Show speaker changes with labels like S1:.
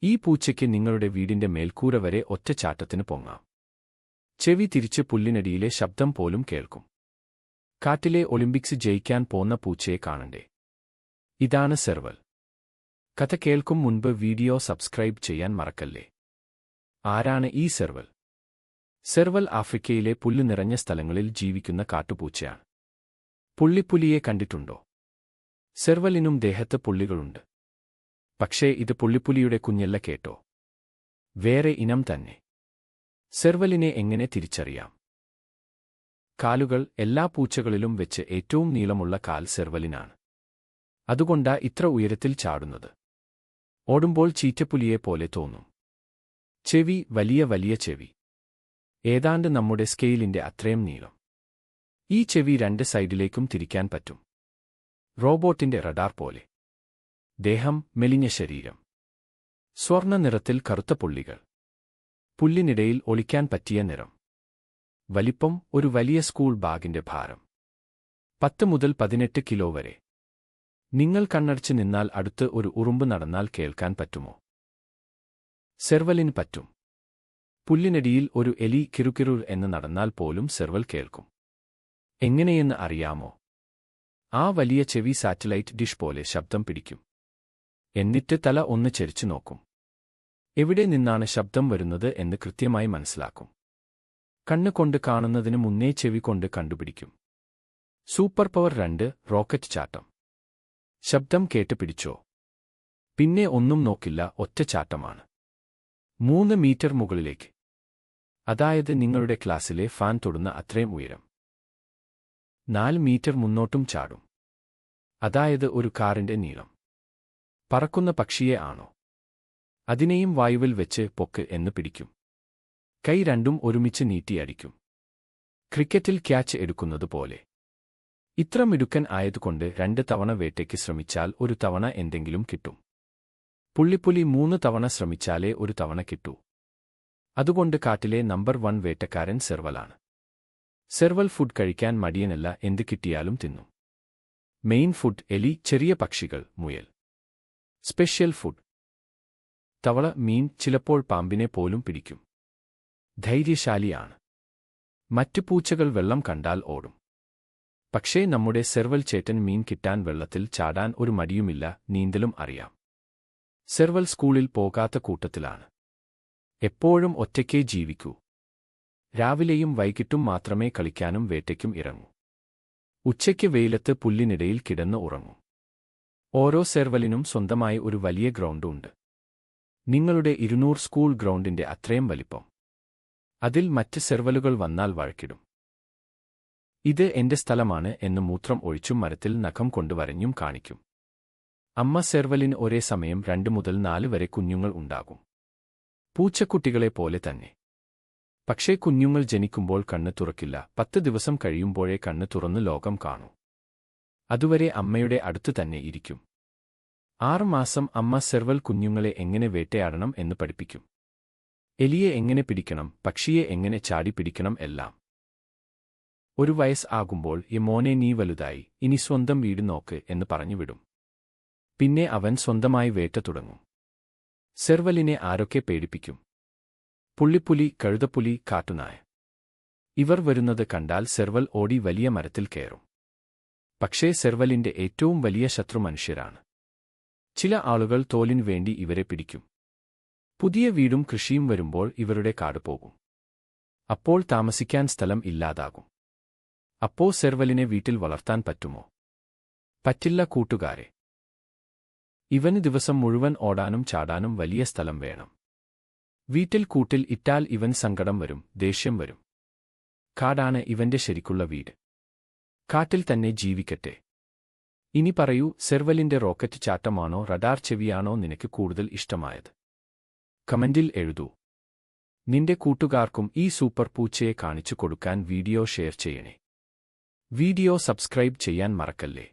S1: ഈ പൂച്ചയ്ക്ക് നിങ്ങളുടെ വീടിന്റെ മേൽക്കൂര വരെ ഒറ്റച്ചാട്ടത്തിന് പൊങ്ങാം. ചെവി തിരിച്ച് പുല്ലിനടിയിലെ ശബ്ദം പോലും കേൾക്കും. കാട്ടിലെ ഒളിമ്പിക്സ് ജയിക്കാൻ പോന്ന പൂച്ചയെ കാണണ്ടേ? ഇതാണ് സെർവൽ. കഥ കേൾക്കും മുൻപ് വീഡിയോ സബ്സ്ക്രൈബ് ചെയ്യാൻ മറക്കല്ലേ. ആരാണ് ഈ സെർവൽ? സെർവൽ ആഫ്രിക്കയിലെ പുല്ല് നിറഞ്ഞ സ്ഥലങ്ങളിൽ ജീവിക്കുന്ന കാട്ടുപൂച്ചയാണ്. പുള്ളിപ്പുലിയെ കണ്ടിട്ടുണ്ടോ? സെർവലിനും ദേഹത്ത് പുള്ളികളുണ്ട്. പക്ഷേ ഇത് പുള്ളിപ്പുലിയുടെ കുഞ്ഞല്ല കേട്ടോ. വേറെ ഇനം തന്നെ. സെർവലിനെ എങ്ങനെ തിരിച്ചറിയാം? കാലുകൾ. എല്ലാ പൂച്ചകളിലും വെച്ച് ഏറ്റവും നീളമുള്ള കാൽ സെർവലിനാണ്. അതുകൊണ്ടാ ഇത്ര ഉയരത്തിൽ ചാടുന്നത്. ഓടുമ്പോൾ ചീറ്റപ്പുലിയെപ്പോലെ തോന്നും. ചെവി. വലിയ വലിയ ചെവി. ഏതാണ്ട് നമ്മുടെ സ്കെയിലിന്റെ അത്രയും നീളം. ഈ ചെവി രണ്ട് സൈഡിലേക്കും തിരിക്കാൻ പറ്റും. റോബോട്ടിന്റെ റഡാർ പോലെ. ദേഹം. മെലിഞ്ഞ ശരീരം. സ്വർണ്ണ നിറത്തിൽ കറുത്ത പുള്ളികൾ. പുല്ലിനിടയിൽ ഒളിക്കാൻ പറ്റിയ നിറം. വലിപ്പം. ഒരു വലിയ സ്കൂൾ ബാഗിന്റെ ഭാരം. 10 മുതൽ 18 കിലോ വരെ. നിങ്ങൾ കണ്ണടച്ച് നിന്നാൽ അടുത്ത് ഒരു ഉറുമ്പ് നടന്നാൽ കേൾക്കാൻ പറ്റുമോ? സെർവലിന് പറ്റും. പുല്ലിനടിയിൽ ഒരു എലി കിറുകിറുർ എന്ന് നടന്നാൽ പോലും സെർവൽ കേൾക്കും. എങ്ങനെയെന്ന് അറിയാമോ? ആ വലിയ ചെവി സാറ്റലൈറ്റ് ഡിഷ് പോലെ ശബ്ദം പിടിക്കും. എന്നിട്ട് തല ഒന്ന് ചെരിച്ചു നോക്കും. എവിടെ നിന്നാണ് ശബ്ദം വരുന്നത് എന്ന് കൃത്യമായി മനസ്സിലാക്കും. കണ്ണ് കൊണ്ട് കാണുന്നതിന് മുന്നേ ചെവി കൊണ്ട് കണ്ടുപിടിക്കും. Super power 2. റോക്കറ്റ് ചാട്ടം. ശബ്ദം കേട്ട് പിടിച്ചോ? പിന്നെ ഒന്നും നോക്കില്ല, ഒറ്റച്ചാട്ടമാണ്. 3 മീറ്റർ മുകളിലേക്ക്. അതായത് നിങ്ങളുടെ ക്ലാസ്സിലെ ഫാൻ തൊടുന്ന അത്രയും ഉയരം. 4 മീറ്റർ മുന്നോട്ടും ചാടും. അതായത് ഒരു കാറിന്റെ നീളം. പറക്കുന്ന പക്ഷിയെ ആണോ? അതിനെയും വായുവിൽ വെച്ച് പൊക്ക് എന്ന് പിടിക്കും. കൈ രണ്ടും ഒരുമിച്ച് നീട്ടിയടിക്കും. ക്രിക്കറ്റിൽ ക്യാച്ച് എടുക്കുന്നത് പോലെ. ഇത്ര മിടുക്കൻ ആയതുകൊണ്ട് 2 തവണ വേട്ടയ്ക്ക് ശ്രമിച്ചാൽ 1 തവണ എന്തെങ്കിലും കിട്ടും. പുള്ളിപ്പുലി 3 തവണ ശ്രമിച്ചാലേ 1 തവണ കിട്ടൂ. അതുകൊണ്ട് കാട്ടിലെ നമ്പർ 1 വേട്ടക്കാരൻ സെർവലാണ്. സെർവൽ ഫുഡ് കഴിക്കാൻ മടിയനല്ല, എന്ത് കിട്ടിയാലും തിന്നും. Main food. എലി, ചെറിയ പക്ഷികൾ, മുയൽ. Special food. തവള, മീൻ, ചിലപ്പോൾ പാമ്പിനെ പോലും പിടിക്കും. ധൈര്യശാലിയാണ്. മറ്റു പൂച്ചകൾ വെള്ളം കണ്ടാൽ ഓടും. പക്ഷേ നമ്മുടെ സെർവൽ ചേട്ടൻ മീൻ കിട്ടാൻ വെള്ളത്തിൽ ചാടാൻ ഒരു മടിയുമില്ല, നീന്തലും അറിയാം. സെർവൽ സ്കൂളിൽ പോകാത്ത കൂട്ടത്തിലാണ്. എപ്പോഴും ഒറ്റയ്ക്കേ ജീവിക്കൂ. രാവിലെയും വൈകിട്ടും മാത്രമേ കളിക്കാനും വേട്ടയ്ക്കും ഇറങ്ങൂ. ഉച്ചയ്ക്ക് വെയിലത്ത് പുല്ലിനിടയിൽ കിടന്ന് ഉറങ്ങും. ഓരോ സെർവലിനും സ്വന്തമായി ഒരു വലിയ ഗ്രൗണ്ട് ഉണ്ട്. നിങ്ങളുടെ 200 സ്കൂൾ ഗ്രൗണ്ടിന്റെ അത്രയും വലിപ്പം. അതിൽ മറ്റ് സെർവലുകൾ വന്നാൽ വഴക്കിടും. ഇത് എന്റെ സ്ഥലമാണ് എന്ന് മൂത്രം ഒഴിച്ചും മരത്തിൽ നഖം കൊണ്ട് വരഞ്ഞും കാണിക്കും. അമ്മ സെർവലിന് ഒരേ സമയം 2 മുതൽ 4 വരെ കുഞ്ഞുങ്ങൾ ഉണ്ടാകും. പൂച്ചക്കുട്ടികളെ പോലെ തന്നെ. പക്ഷേ കുഞ്ഞുങ്ങൾ ജനിക്കുമ്പോൾ കണ്ണ് തുറക്കില്ല. 10 ദിവസം കഴിയുമ്പോഴേ കണ്ണ് തുറന്ന് ലോകം കാണൂ. അതുവരെ അമ്മയുടെ അടുത്ത് തന്നെ ഇരിക്കും. 6 മാസം അമ്മ സെർവൽ കുഞ്ഞുങ്ങളെ എങ്ങനെ വേട്ടയാടണം എന്ന് പഠിപ്പിക്കും. എലിയെ എങ്ങനെ പിടിക്കണം, പക്ഷിയെ എങ്ങനെ ചാടി പിടിക്കണം, എല്ലാം. 1 വയസ്സ് ആകുമ്പോൾ മോനെ നീ വലുതായി, ഇനി സ്വന്തം വീട് നോക്ക് എന്ന് പറഞ്ഞു വിടും. പിന്നെ അവൻ സ്വന്തമായി വേട്ട തുടങ്ങും. സെർവലിനെ ആരൊക്കെ പേടിപ്പിക്കും? പുള്ളിപ്പുലി, കഴുതപ്പുലി, കാട്ടുനായ. ഇവർ വരുന്നത് കണ്ടാൽ സെർവൽ ഓടി വലിയ മരത്തിൽ കയറും. പക്ഷേ സെർവലിന്റെ ഏറ്റവും വലിയ ശത്രു മനുഷ്യരാണ്. ചില ആളുകൾ തോലിനു വേണ്ടി ഇവരെ പിടിക്കും. പുതിയ വീടും കൃഷിയും വരുമ്പോൾ ഇവരുടെ കാട് പോകും. അപ്പോൾ താമസിക്കാൻ സ്ഥലം ഇല്ലാതാകും. അപ്പോ സെർവലിനെ വീട്ടിൽ വളർത്താൻ പറ്റുമോ? പറ്റില്ല കൂട്ടുകാരെ. ഇവന് ദിവസം മുഴുവൻ ഓടാനും ചാടാനും വലിയ സ്ഥലം വേണം. വീട്ടിൽ കൂട്ടിൽ ഇട്ടാൽ ഇവൻ സങ്കടം വരും, ദേഷ്യം വരും. കാടാണ് ഇവന്റെ ശരിക്കുള്ള വീട്. കാട്ടിൽ തന്നെ ജീവിക്കട്ടെ. ഇനി പറയൂ, സെർവലിന്റെ റോക്കറ്റ് ചാട്ടമാണോ റഡാർ ചെവിയാണോ നിനക്ക് കൂടുതൽ ഇഷ്ടമായത്? കമന്റിൽ എഴുതൂ. നിന്റെ കൂട്ടുകാർക്കും ഈ സൂപ്പർ പൂച്ചയെ കാണിച്ചു കൊടുക്കാൻ വീഡിയോ ഷെയർ ചെയ്യണേ. വീഡിയോ സബ്സ്ക്രൈബ് ചെയ്യാൻ മറക്കല്ലേ.